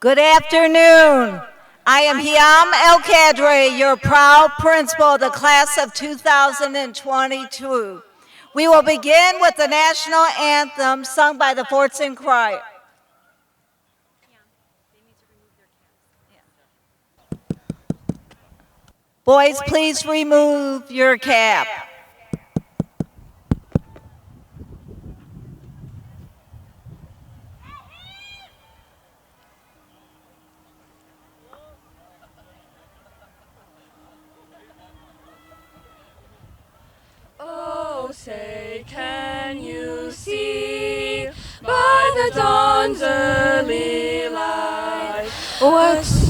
Good afternoon. I am Hiam El Kadri, your proud principal of the class of 2022. We will begin with the national anthem sung by the Fordson Choir. Boys, please remove your cap. Oh, say, can you see by the dawn's early light what's...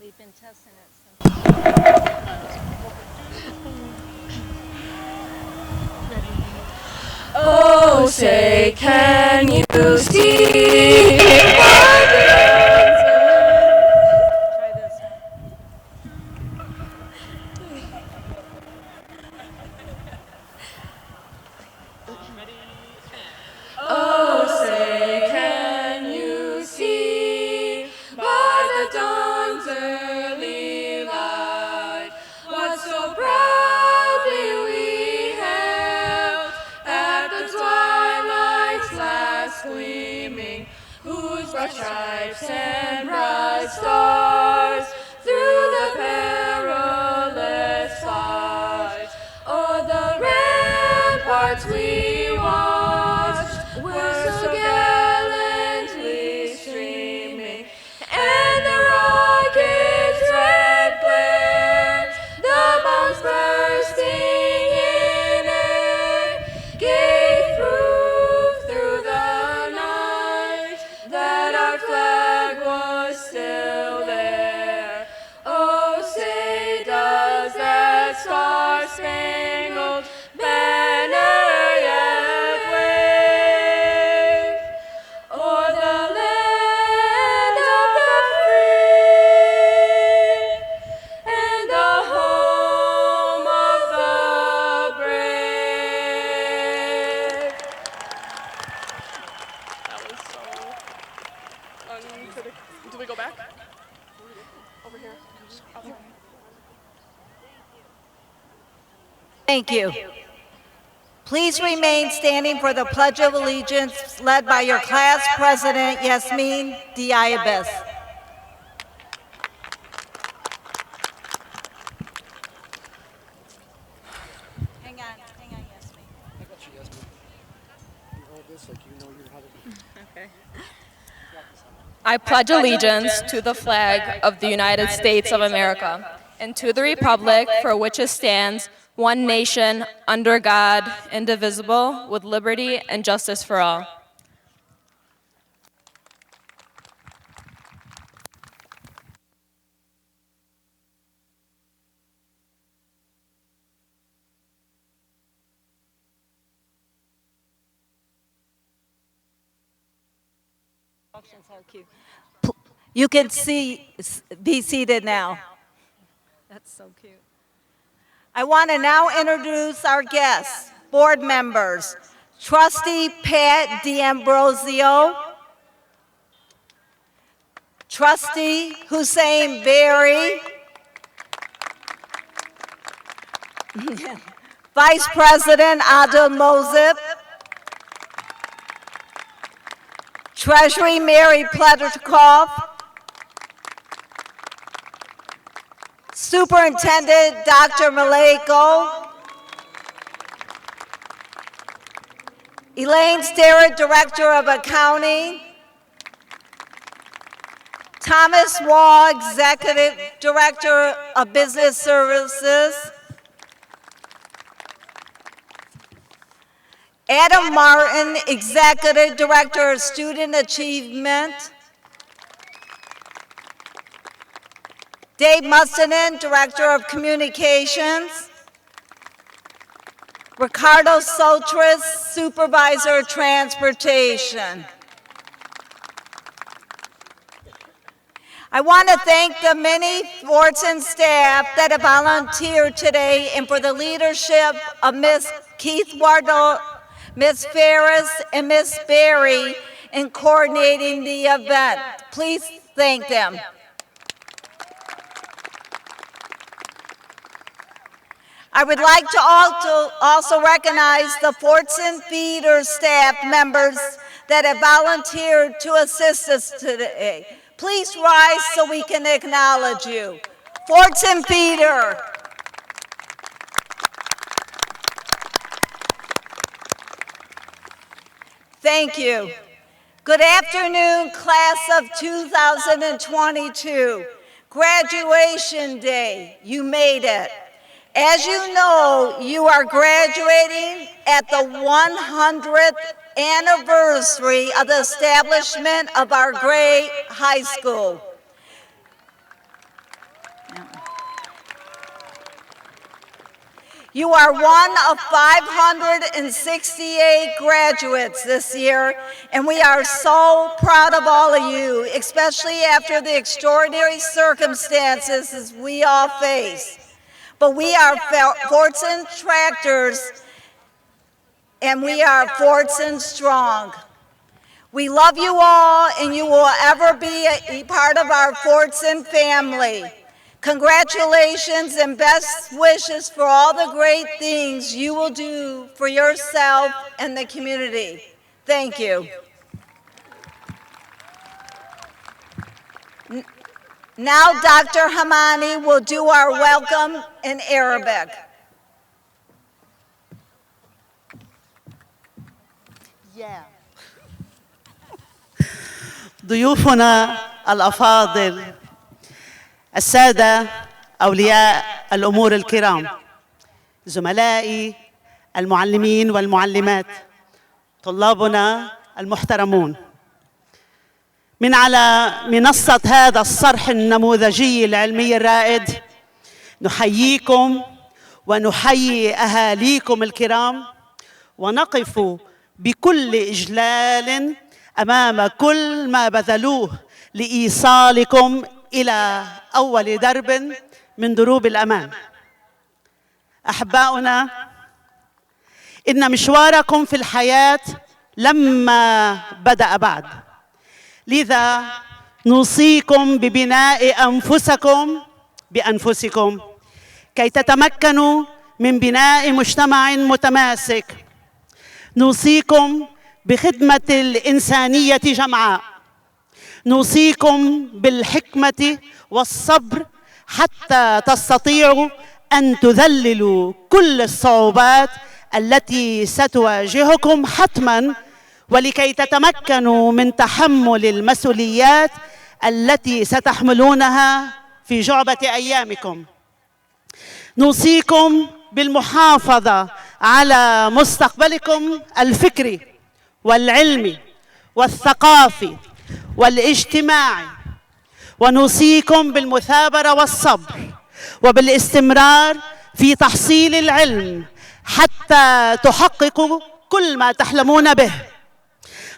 We've been testing it since. Oh, say, can you see by the dawn's Try this Oh, say, can you see by the dawn's early light what so proudly we hailed at the twilight's last gleaming, whose broad stripes and bright stars through the perilous fight o'er the ramparts we watched were so gallantly streaming, and the rocket's red glare, the bombs bursting in air, gave proof through the night that our flag was still there. Oh, say, does that star-spangled banner yet wave o'er the land of the free and the home of the brave? That was so unpredictable. Do we go back? Over here. Up here. Thank you. Please remain standing for the Pledge of Allegiance led by your class president, Yasmeen, Deaibes. Hang on, Yasmeen. I got you, Yasmeen. You hold this like you know how to do. Okay. I pledge allegiance to the flag of the United States of America and to the republic for which it stands, one nation, under God, indivisible, with liberty and justice for all. You can be seated now. That's so cute. I want to now introduce our guests, board members, Trustee Pat D'Ambrosio, Trustee Hussein Berry, Vice President Adel Mozip, Treasury Mary Pleterkoff, Superintendent Dr. Maleyko, Elaine Starrett, Director of Accounting, Thomas Wall, Executive Director of Business Services, Adam Martin, Executive Director of Student Achievement, Dave Mustonen, Director of Communications, Ricardo Sotris, Supervisor of Transportation. I want to thank the many Fordson staff that have volunteered today and for the leadership of Ms. Keith-Wardlow, Ms. Ferris, and Ms. Berry in coordinating the event. Please thank them. I would like to also recognize the Fordson Feeder staff members that have volunteered to assist us today. Please rise so we can acknowledge you. Fordson Feeder. Thank you. Good afternoon, class of 2022. Graduation day, you made it. As you know, you are graduating at the 100th anniversary of the establishment of our great high school. You are one of 568 graduates this year, and we are so proud of all of you, especially after the extraordinary circumstances we all face. But we are Fordson Tractors, and we are Fordson Strong. We love you all, and you will ever be a part of our Fordson family. Congratulations and best wishes for all the great things you will do for yourself and the community. Thank you. Now Dr. Hammami will do our welcome in Arabic. ضيوفنا الأفاضل، السادة أولياء الأمور الكرام، زملائي المعلمين والمعلمات، طلابنا المحترمون، من على منصة هذا الصرح النموذجي العلمي الرائد نحييكم ونحيي أهاليكم الكرام، ونقف بكل إجلال أمام كل ما بذلوه لإيصالكم إلى أول درب من دروب الأمان. أحباؤنا، إن مشواركم في الحياة لما بدأ بعد، لذا نوصيكم ببناء أنفسكم بأنفسكم كي تتمكنوا من بناء مجتمع متماسك. نوصيكم بخدمة الإنسانية جمعاء. نوصيكم بالحكمة والصبر حتى تستطيعوا أن تذللوا كل الصعوبات التي ستواجهكم حتماً، ولكي تتمكنوا من تحمل المسؤوليات التي ستحملونها في جعبة أيامكم. نوصيكم بالمحافظة على مستقبلكم الفكري والعلمي والثقافي والاجتماعي، ونوصيكم بالمثابرة والصبر وبالاستمرار في تحصيل العلم حتى تحققوا كل ما تحلمون به.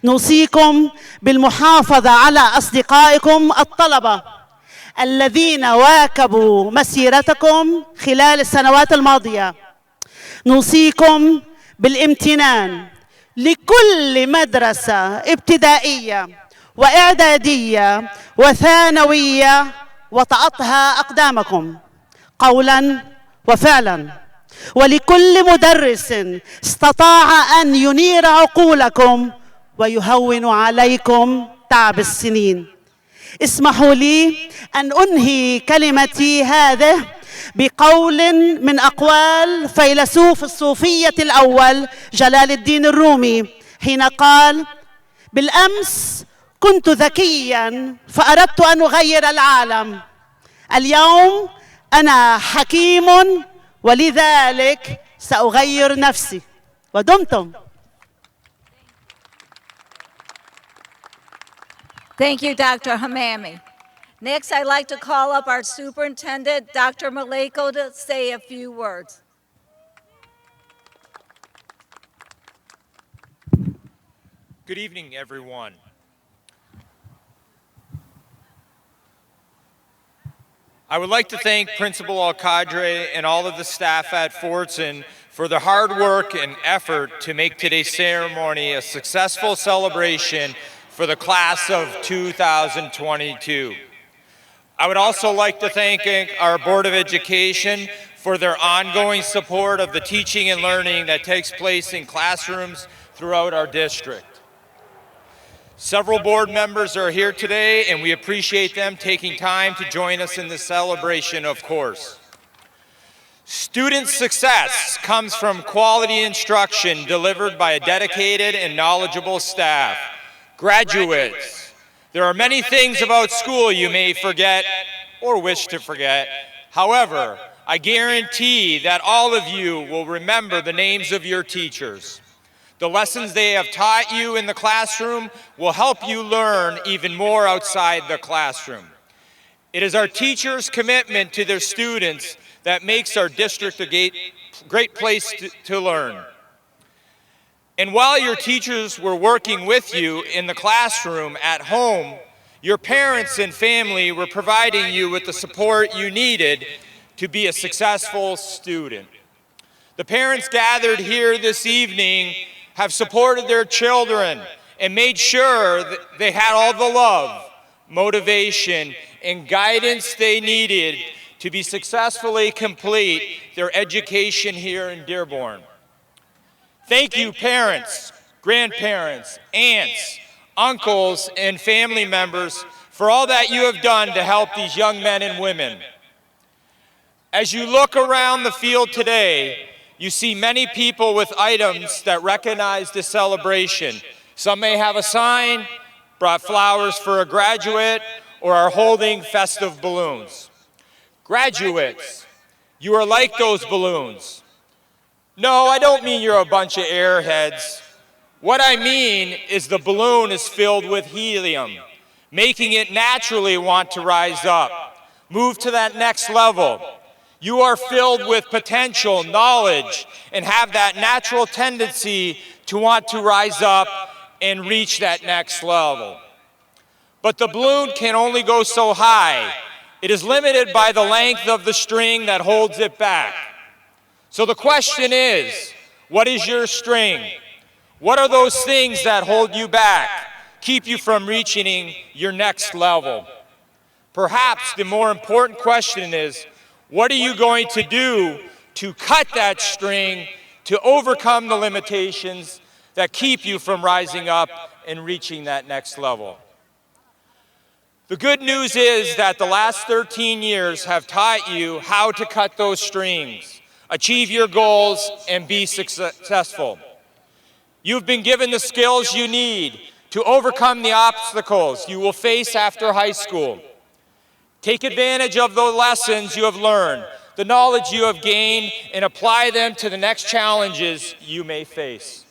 نوصيكم بالمحافظة على أصدقائكم الطلبة الذين واكبوا مسيرتكم خلال السنوات الماضية. نوصيكم بالامتنان لكل مدرسة ابتدائية وإعدادية وثانوية وطأتها أقدامكم قولاً وفعلاً، ولكل مدرس استطاع أن ينير عقولكم ويهون عليكم تعب السنين. اسمحوا لي أن أنهي كلمتي هذه بقول من أقوال فيلسوف الصوفية الأول جلال الدين الرومي، حين قال: بالأمس كنت ذكياً فأردت أن أغير العالم، اليوم أنا حكيم ولذلك سأغير نفسي. ودمتم. Thank you, Dr. Hammami. Next, I'd like to call up our superintendent, Dr. Maleyko, to say a few words. Good evening, everyone. I would like to thank Principal Al-Qadre and all of the staff at Fordson for their hard work and effort to make today's ceremony a successful celebration for the class of 2022. I would also like to thank our Board of Education for their ongoing support of the teaching and learning that takes place in classrooms throughout our district. Several board members are here today, and we appreciate them taking time to join us in this celebration, of course. Student success comes from quality instruction delivered by a dedicated and knowledgeable staff. Graduates, there are many things about school you may forget or wish to forget. However, I guarantee that all of you will remember the names of your teachers. The lessons they have taught you in the classroom will help you learn even more outside the classroom. It is our teachers' commitment to their students that makes our district a great place to learn. And while your teachers were working with you in the classroom at home, your parents and family were providing you with the support you needed to be a successful student. The parents gathered here this evening have supported their children and made sure that they had all the love, motivation, and guidance they needed to be successfully complete their education here in Dearborn. Thank you, parents, grandparents, aunts, uncles, and family members for all that you have done to help these young men and women. As you look around the field today, you see many people with items that recognize the celebration. Some may have a sign, brought flowers for a graduate, or are holding festive balloons. Graduates, you are like those balloons. No, I don't mean you're a bunch of airheads. What I mean is the balloon is filled with helium, making it naturally want to rise up, move to that next level. You are filled with potential, knowledge, and have that natural tendency to want to rise up and reach that next level. But the balloon can only go so high. It is limited by the length of the string that holds it back. So the question is, what is your string? What are those things that hold you back, keep you from reaching your next level? Perhaps the more important question is, what are you going to do to cut that string to overcome the limitations that keep you from rising up and reaching that next level? The good news is that the last 13 years have taught you how to cut those strings, achieve your goals, and be successful. You've been given the skills you need to overcome the obstacles you will face after high school. Take advantage of the lessons you have learned, the knowledge you have gained, and apply them to the next challenges you may face.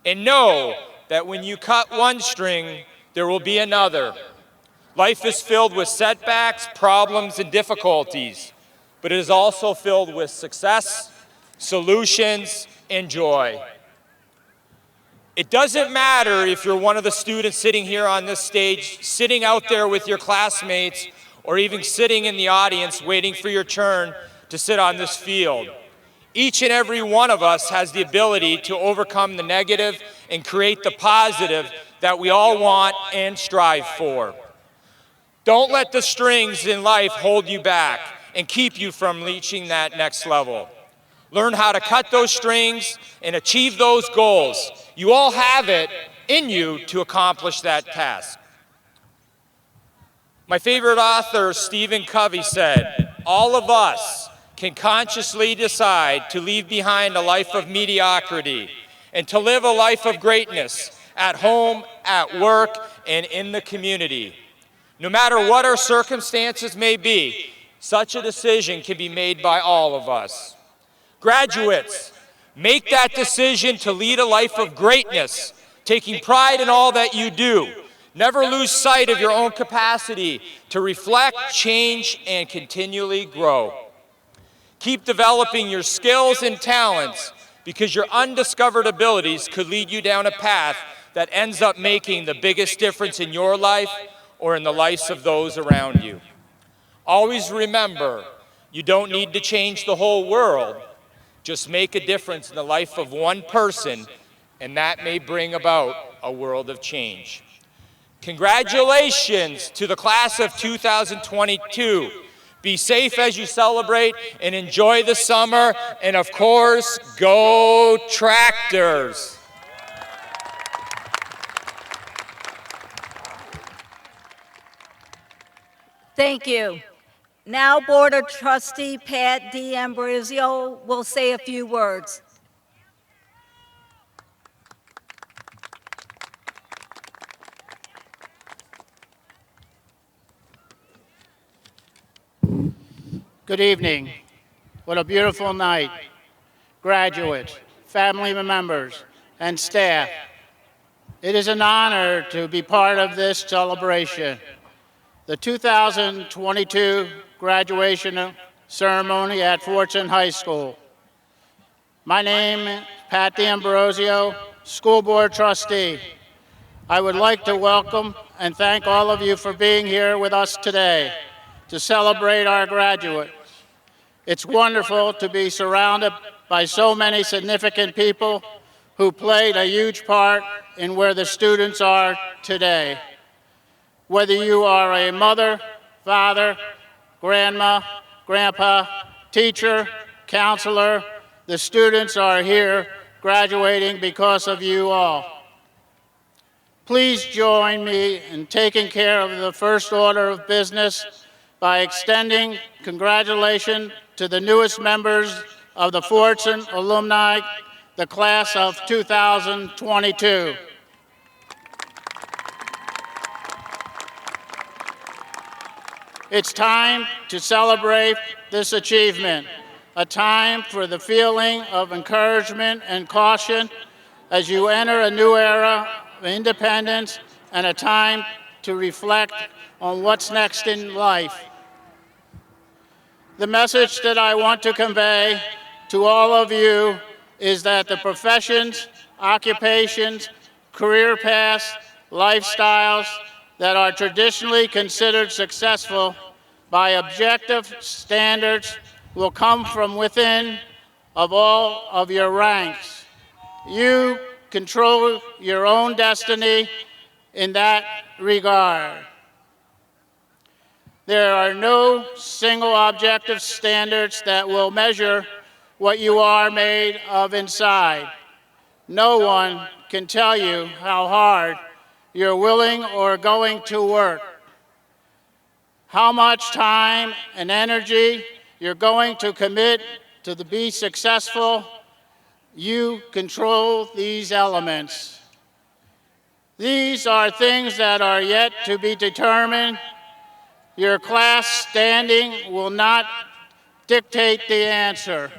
And know that when you cut one string, there will be another. Life is filled with setbacks, problems, and difficulties, but it is also filled with success, solutions, and joy. It doesn't matter if you're one of the students sitting here on this stage, sitting out there with your classmates, or even sitting in the audience waiting for your turn to sit on this field. Each and every one of us has the ability to overcome the negative and create the positive that we all want and strive for. Don't let the strings in life hold you back and keep you from reaching that next level. Learn how to cut those strings and achieve those goals. You all have it in you to accomplish that task. My favorite author, Stephen Covey, said, "All of us can consciously decide to leave behind a life of mediocrity and to live a life of greatness at home, at work, and in the community. No matter what our circumstances may be, such a decision can be made by all of us." Graduates, make that decision to lead a life of greatness, taking pride in all that you do. Never lose sight of your own capacity to reflect, change, and continually grow. Keep developing your skills and talents because your undiscovered abilities could lead you down a path that ends up making the biggest difference in your life or in the lives of those around you. Always remember, you don't need to change the whole world. Just make a difference in the life of one person, and that may bring about a world of change. Congratulations to the class of 2022. Be safe as you celebrate and enjoy the summer. And of course, go Tractors! Thank you. Now, Board of Trustee Pat D'Ambrosio will say a few words. Good evening. What a beautiful night. Graduates, family members, and staff. It is an honor to be part of this celebration. The 2022 graduation ceremony at Fordson High School. My name is Pat D'Ambrosio, School Board Trustee. I would like to welcome and thank all of you for being here with us today to celebrate our graduates. It's wonderful to be surrounded by so many significant people who played a huge part in where the students are today. Whether you are a mother, father, grandma, grandpa, teacher, counselor, the students are here graduating because of you all. Please join me in taking care of the first order of business by extending congratulations to the newest members of the Fordson alumni, the class of 2022. It's time to celebrate this achievement, a time for the feeling of encouragement and caution as you enter a new era of independence and a time to reflect on what's next in life. The message that I want to convey to all of you is that the professions, occupations, career paths, lifestyles that are traditionally considered successful by objective standards will come from within of all of your ranks. You control your own destiny in that regard. There are no single objective standards that will measure what you are made of inside. No one can tell you how hard you're willing or going to work, how much time and energy you're going to commit to be successful. You control these elements. These are things that are yet to be determined. Your class standing will not dictate the answer.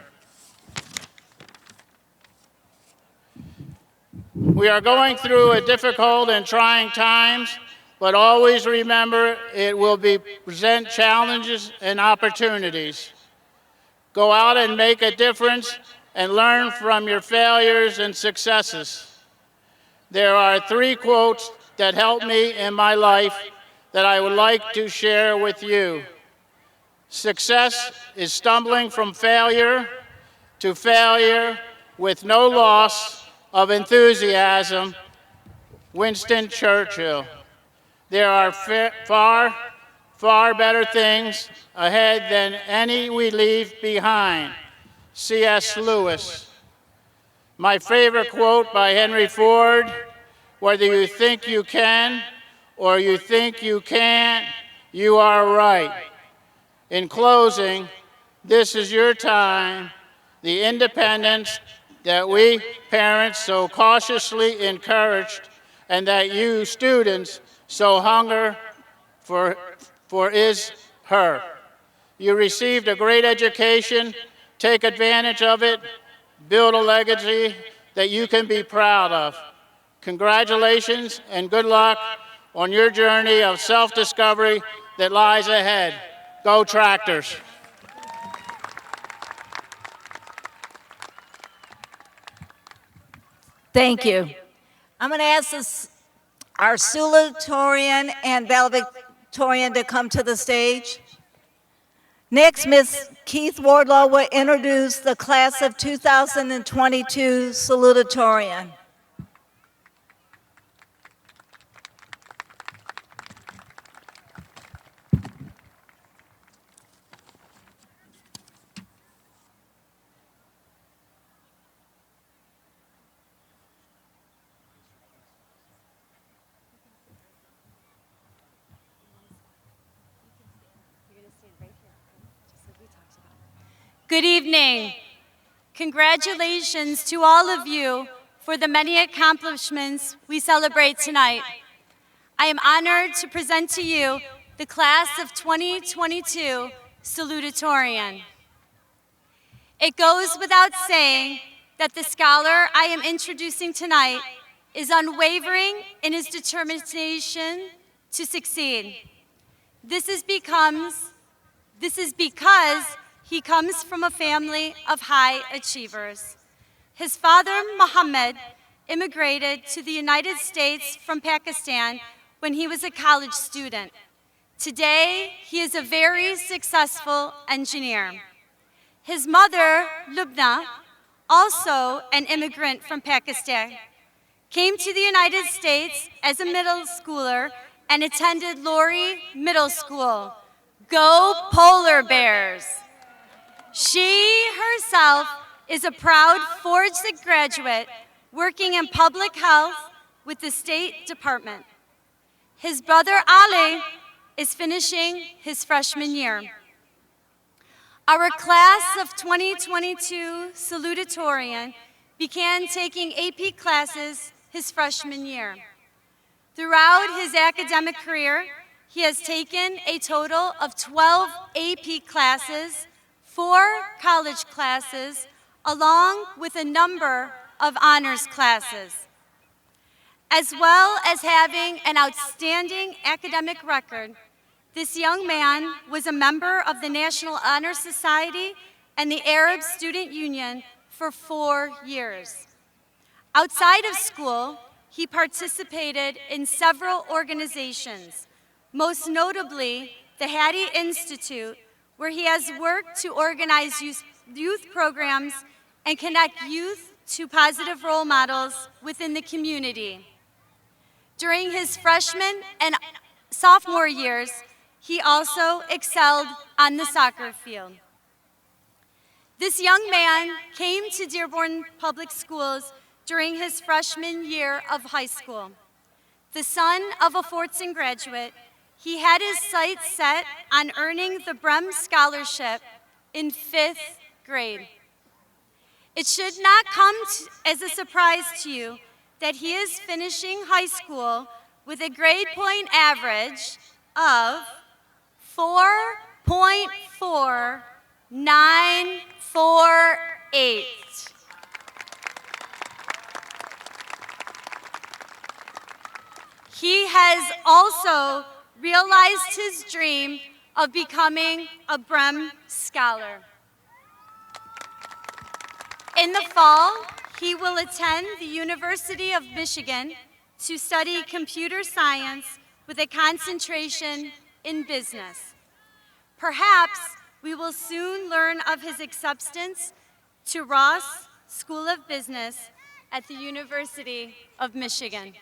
We are going through a difficult and trying times, but always remember it will present challenges and opportunities. Go out and make a difference and learn from your failures and successes. There are 3 quotes that helped me in my life that I would like to share with you. Success is stumbling from failure to failure with no loss of enthusiasm. Winston Churchill. There are far, far better things ahead than any we leave behind. C.S. Lewis. My favorite quote by Henry Ford, whether you think you can or you think you can't, you are right. In closing, this is your time, the independence that we parents so cautiously encouraged and that you students so hunger for is her. You received a great education, take advantage of it, build a legacy that you can be proud of. Congratulations and good luck on your journey of self-discovery that lies ahead. Go Tractors! Thank you. I'm going to ask our salutatorian and valedictorian to come to the stage. Next, Ms. Keith-Wardlow will introduce the class of 2022 salutatorian. Good evening. Congratulations to all of you for the many accomplishments we celebrate tonight. I am honored to present to you the class of 2022 salutatorian. It goes without saying that the scholar I am introducing tonight is unwavering in his determination to succeed. This is because he comes from a family of high achievers. His father, Muhammad, immigrated to the United States from Pakistan when he was a college student. Today, he is a very successful engineer. His mother, Lubna, also an immigrant from Pakistan, came to the United States as a middle schooler and attended Laurie Middle School. Go Polar Bears! She herself is a proud Fordson graduate working in public health with the State Department. His brother Ali is finishing his freshman year. Our class of 2022 salutatorian began taking AP classes his freshman year. Throughout his academic career, he has taken a total of 12 AP classes, 4 college classes, along with a number of honors classes. As well as having an outstanding academic record, this young man was a member of the National Honor Society and the Arab Student Union for 4 years. Outside of school, he participated in several organizations, most notably the Hattie Institute, where he has worked to organize youth programs and connect youth to positive role models within the community. During his freshman and sophomore years, he also excelled on the soccer field. This young man came to Dearborn Public Schools during his freshman year of high school. The son of a Fordson graduate, he had his sights set on earning the Brem Scholarship in 5th grade. It should not come as a surprise to you that he is finishing high school with a grade point average of 4.4948. He has also realized his dream of becoming a Brem Scholar. In the fall, he will attend the University of Michigan to study computer science with a concentration in business. Perhaps we will soon learn of his acceptance to Ross School of Business at the University of Michigan.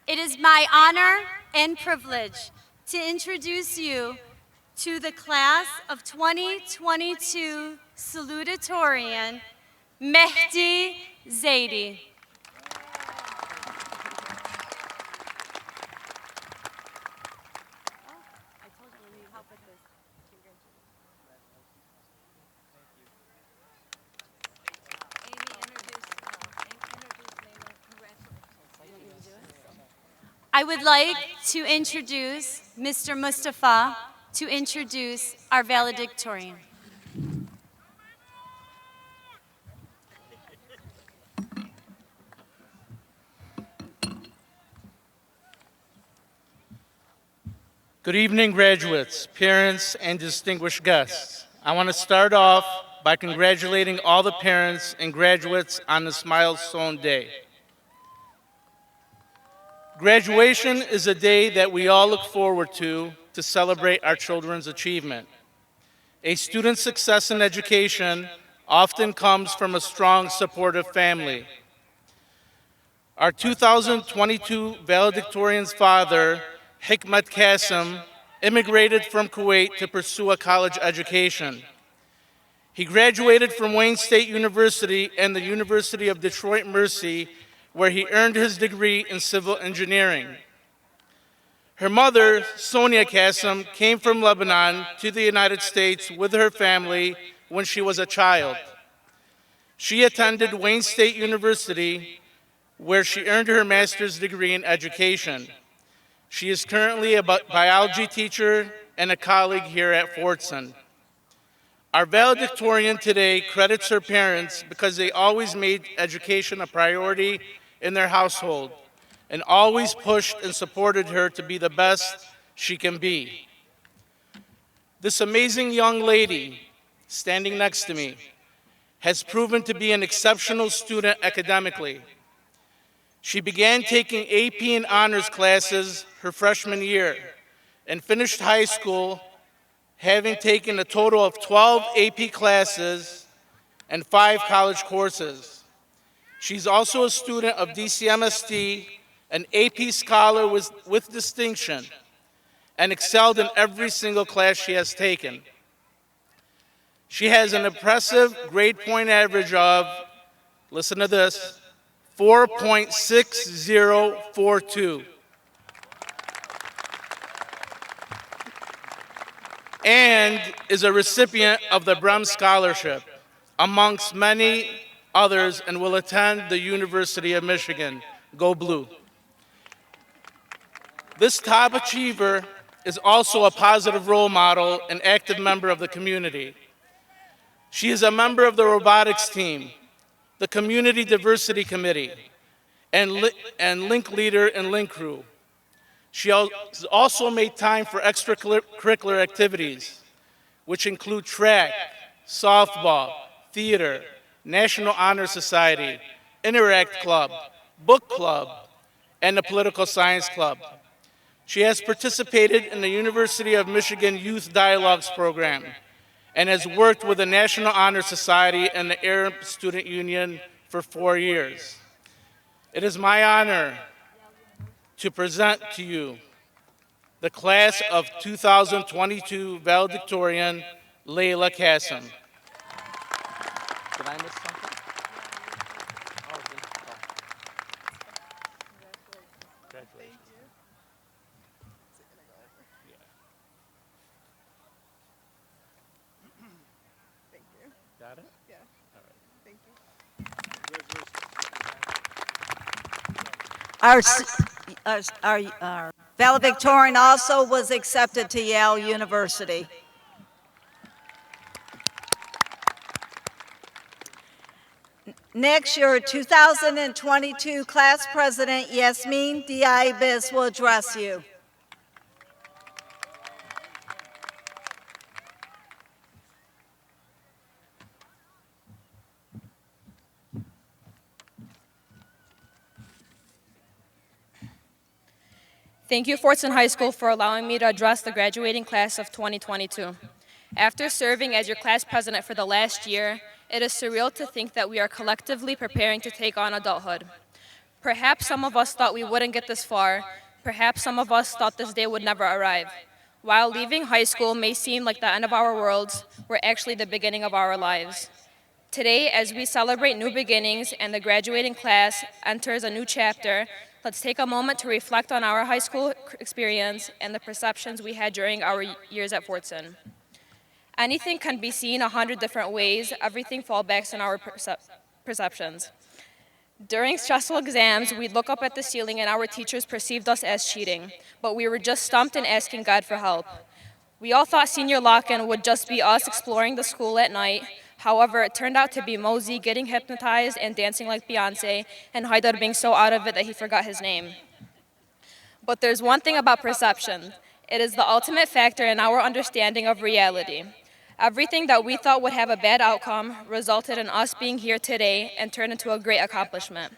It is my honor and privilege to introduce you to the class of 2022 salutatorian, Mehdi Zaidi. I would like to introduce Mr. Mustafa to introduce our valedictorian. Good evening, graduates, parents, and distinguished guests. I want to start off by congratulating all the parents and graduates on this milestone day. Graduation is a day that we all look forward to celebrate our children's achievement. A student's success in education often comes from a strong, supportive family. Our 2022 valedictorian's father, Hikmat Kassem, immigrated from Kuwait to pursue a college education. He graduated from Wayne State University and the University of Detroit Mercy, where he earned his degree in civil engineering. Her mother, Sonia Kassem, came from Lebanon to the United States with her family when she was a child. She attended Wayne State University, where she earned her master's degree in education. She is currently a biology teacher and a colleague here at Fordson. Our valedictorian today credits her parents because they always made education a priority in their household and always pushed and supported her to be the best she can be. This amazing young lady standing next to me has proven to be an exceptional student academically. She began taking AP and honors classes her freshman year and finished high school having taken a total of 12 AP classes and 5 college courses. She's also a student of DCMST, an AP scholar with distinction, and excelled in every single class she has taken. She has an impressive grade point average of, listen to this, 4.6042. And is a recipient of the Brehm Scholarship, amongst many others, and will attend the University of Michigan. Go Blue. This top achiever is also a positive role model and active member of the community. She is a member of the robotics team, the Community Diversity Committee, and Link Leader and Link Crew. She has also made time for extracurricular activities, which include track, softball, theater, National Honor Society, Interact Club, Book Club, and the Political Science Club. She has participated in the University of Michigan Youth Dialogues program and has worked with the National Honor Society and the Arab Student Union for 4 years. It is my honor to present to you the class of 2022 valedictorian, Leila Kassem. Did I miss something? Congratulations. Got it? Our valedictorian also was accepted to Yale University. Next, your 2022 class president, Yasmeen Deaibes, will address you. Thank you, Fordson High School, for allowing me to address the graduating class of 2022. After serving as your class president for the last year, it is surreal to think that we are collectively preparing to take on adulthood. Perhaps some of us thought we wouldn't get this far. Perhaps some of us thought this day would never arrive. While leaving high school may seem like the end of our worlds, we're actually the beginning of our lives. Today, as we celebrate new beginnings and the graduating class enters a new chapter, let's take a moment to reflect on our high school experience and the perceptions we had during our years at Fordson. Anything can be seen 100 different ways. Everything falls back on our perceptions. During stressful exams, we'd look up at the ceiling and our teachers perceived us as cheating, but we were just stumped and asking God for help. We all thought senior lock-in would just be us exploring the school at night. However, it turned out to be Mosey getting hypnotized and dancing like Beyonce, and Haidar being so out of it that he forgot his name. But there's one thing about perception. It is the ultimate factor in our understanding of reality. Everything that we thought would have a bad outcome resulted in us being here today and turned into a great accomplishment.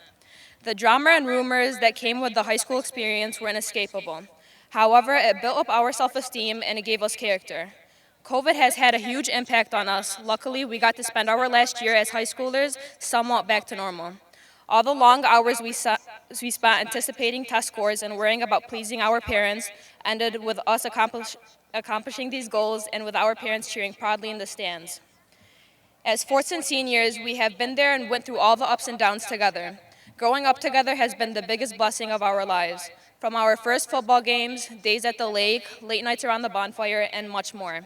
The drama and rumors that came with the high school experience were inescapable. However, it built up our self-esteem and it gave us character. COVID has had a huge impact on us. Luckily, we got to spend our last year as high schoolers somewhat back to normal. All the long hours we spent anticipating test scores and worrying about pleasing our parents ended with us accomplishing these goals and with our parents cheering proudly in the stands. As Fordson seniors, we have been there and went through all the ups and downs together. Growing up together has been the biggest blessing of our lives. From our first football games, days at the lake, late nights around the bonfire, and much more.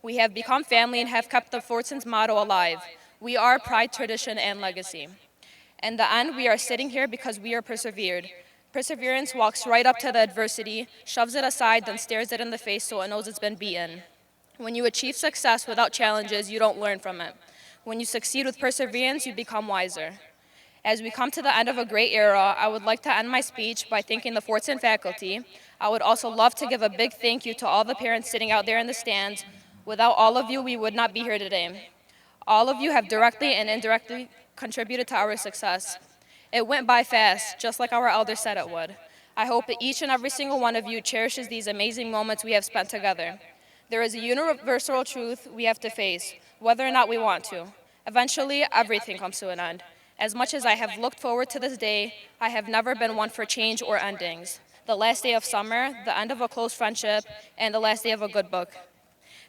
We have become family and have kept the Fordson's motto alive. We are pride, tradition, and legacy. In the end, we are sitting here because we are persevered. Perseverance walks right up to the adversity, shoves it aside, then stares it in the face so it knows it's been beaten. When you achieve success without challenges, you don't learn from it. When you succeed with perseverance, you become wiser. As we come to the end of a great era, I would like to end my speech by thanking the Fordson faculty. I would also love to give a big thank you to all the parents sitting out there in the stands. Without all of you, we would not be here today. All of you have directly and indirectly contributed to our success. It went by fast, just like our elders said it would. I hope that each and every single one of you cherishes these amazing moments we have spent together. There is a universal truth we have to face, whether or not we want to. Eventually, everything comes to an end. As much as I have looked forward to this day, I have never been one for change or endings. The last day of summer, the end of a close friendship, and the last day of a good book.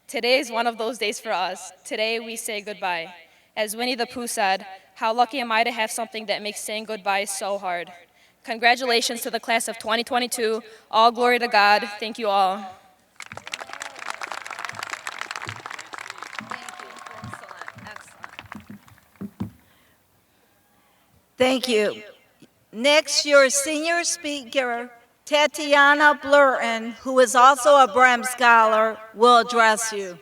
Today is one of those days for us. Today we say goodbye. As Winnie the Pooh said, how lucky am I to have something that makes saying goodbye so hard. Congratulations to the class of 2022. All glory to God. Thank you all. Thank you. Next, your senior speaker, Tatiana Blurton, who is also a Brehm Scholar, will address you.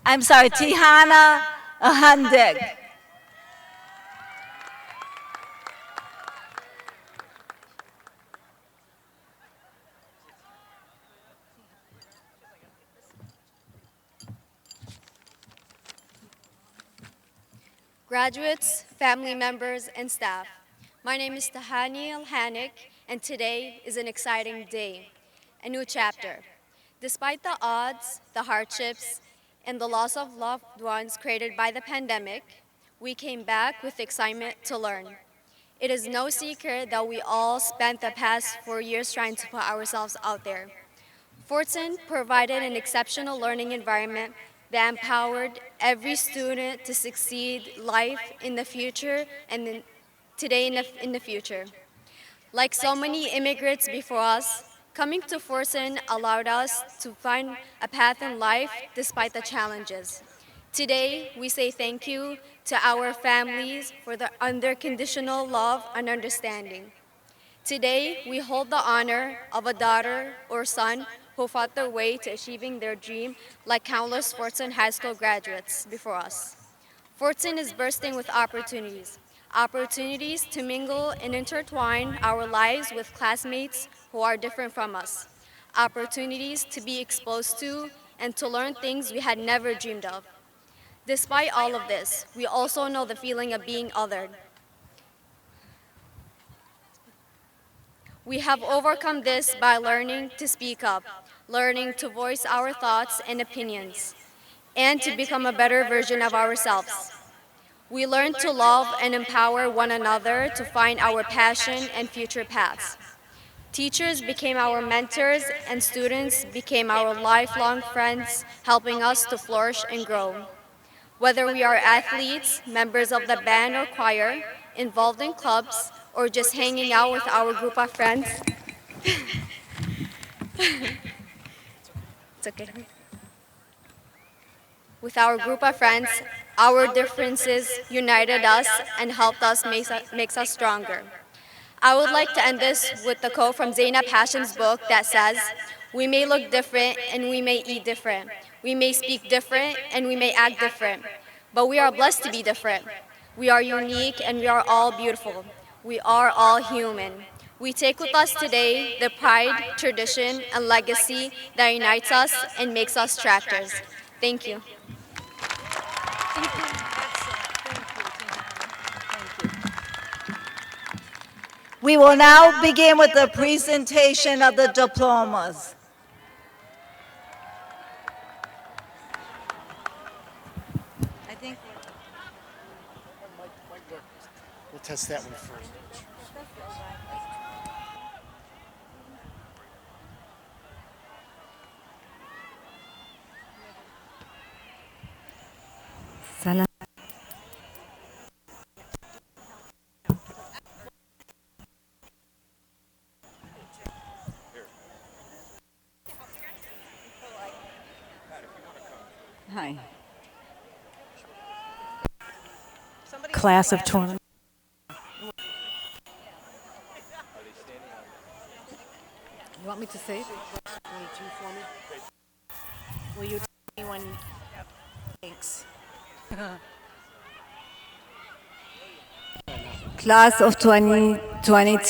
I'm sorry, Tahani Alhanik. Graduates, family members, and staff, my name is Tahani Alhanik, and today is an exciting day, a new chapter. Despite the odds, the hardships, and the loss of loved ones created by the pandemic, we came back with excitement to learn. It is no secret that we all spent the past 4 years trying to put ourselves out there. Fordson provided an exceptional learning environment that empowered every student to succeed life in the future and today in the future. Like so many immigrants before us, coming to Fordson allowed us to find a path in life despite the challenges. Today, we say thank you to our families for their unconditional love and understanding. Today, we hold the honor of a daughter or son who fought their way to achieving their dream like countless Fordson High School graduates before us. Fordson is bursting with opportunities. Opportunities to mingle and intertwine our lives with classmates who are different from us. Opportunities to be exposed to and to learn things we had never dreamed of. Despite all of this, we also know the feeling of being othered. We have overcome this by learning to speak up, learning to voice our thoughts and opinions, and to become a better version of ourselves. We learn to love and empower one another to find our passion and future paths. Teachers became our mentors, and students became our lifelong friends, helping us to flourish and grow. Whether we are athletes, members of the band or choir, involved in clubs, or just hanging out with our group of friends. It's okay. With our group of friends, our differences united us and helped us makes us stronger. I would like to end this with the quote from Zainab Hashim's book that says, "We may look different and we may eat different. We may speak different and we may act different. But we are blessed to be different. We are unique and we are all beautiful. We are all human. We take with us today the pride, tradition, and legacy that unites us and makes us tractors." Thank you. We will now begin with the presentation of the diplomas. I think We'll test that one first. Hi. Class of 20. You want me to say it? 22 for me. Will you tell me when? Thanks. Class of 2022.